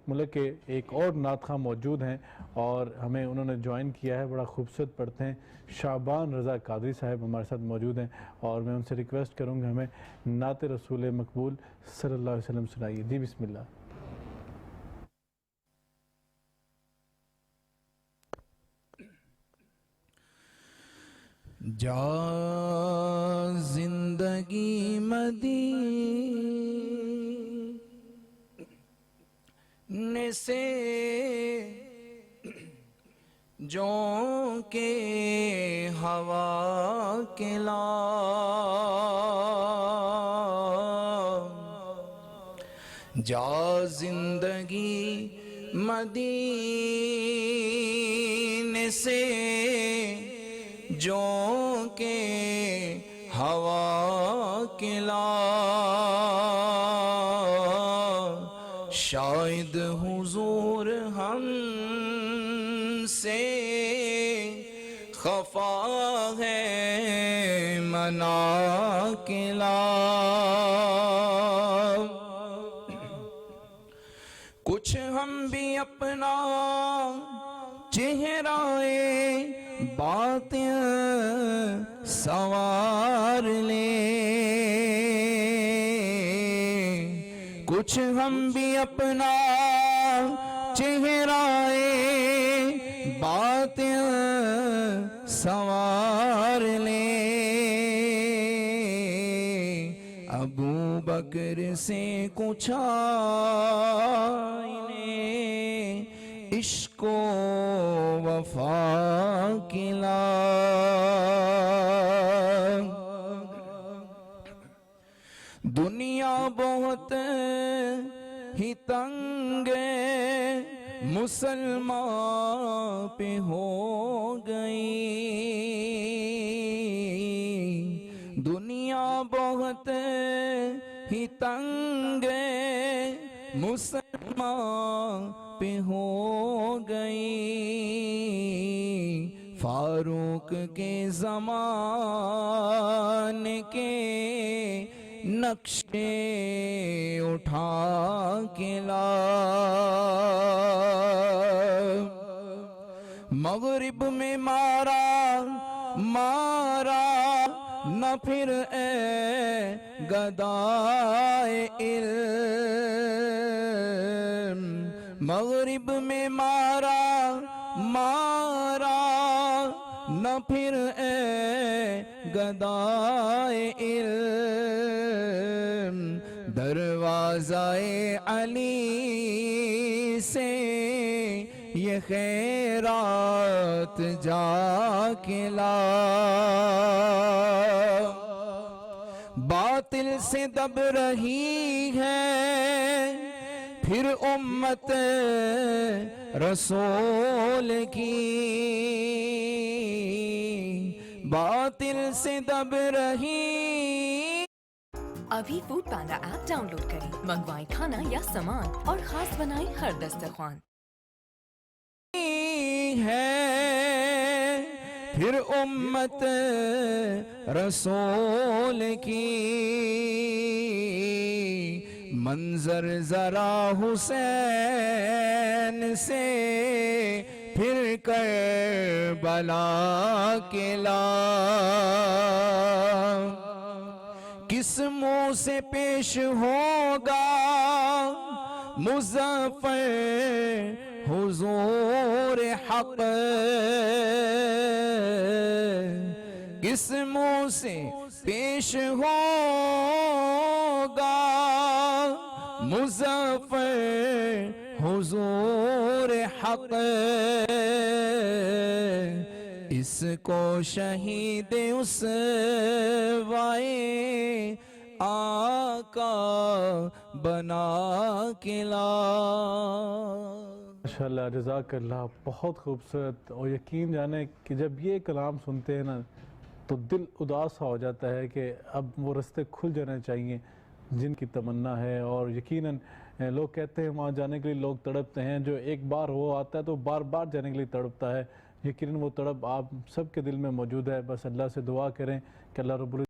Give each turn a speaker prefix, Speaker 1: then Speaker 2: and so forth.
Speaker 1: ملک کے ایک اور نعت خواں موجود ہیں اور ہمیں انہوں نے جوائن کیا ہے، بڑا خوبصورت پڑھتے ہیں۔ شعبان رضا قادری صاحب ہمارے ساتھ موجود ہیں اور میں ان سے ریکویسٹ کروں گا ہمیں نعت رسول مقبول صلی اللہ علیہ وسلم سنائیے۔ جی بسم اللہ۔
Speaker 2: جا زندگی مدینے سے جو کے ہوا کلا جا زندگی مدینے سے جو کے ہوا کلا شاید حضور ہم سے خفا ہے مناکلا کچھ ہم بھی اپنا چہرائے باطن سوار لیں، کچھ ہم بھی اپنا چہرائے باطن سوار لیں۔ ابو بکر سے کچھ آئینے عشق و وفا کلا دنیا بہت ہی تنگ مسلمان پہ ہو گئی، دنیا بہت ہی تنگ مسلمان پہ ہو گئی، فاروق کے زمانے کے نقشے اٹھا کے لا مغرب میں مارا نہ پھر اے گدائے علم، مغرب میں مارا نہ پھر اے گدائے علم، دروازہ علی سے یہ خیرات جا کے لا باطل سے دب رہی ہے پھر امت رسول کی، باطل سے دب رہی۔
Speaker 3: ابھی food panda app down load کریں، منگوائیں کھانا یا سامان اور خاص بنائیں ہر دسترخوان
Speaker 2: ہے پھر امت رسول کی، منظر ذرا حسین سے پھر کربلا کے لا کس منہ سے پیش ہوگا مظفر حضور حق، کس منہ سے پیش ہوگا مظفر حضور حق، اس کو شہید اسوائے آقا بنا کے لا۔
Speaker 1: ماشاءاللہ، جزاک اللہ، بہت خوبصورت۔ اور یقین جانے کہ جب یہ کلام سنتے ہیں نا تو دل اداس ہو جاتا ہے کہ اب وہ رستے کھل جانے چاہیے جن کی تمنا ہے، اور یقیناً لوگ کہتے ہیں وہاں جانے کے لیے لوگ تڑپتے ہیں، جو ایک بار وہ آتا ہے تو بار بار جانے کے لیے تڑپتا ہے۔ یقیناً وہ تڑپ آپ سب کے دل میں موجود ہے، بس اللہ سے دعا کریں کہ اللہ رب العزت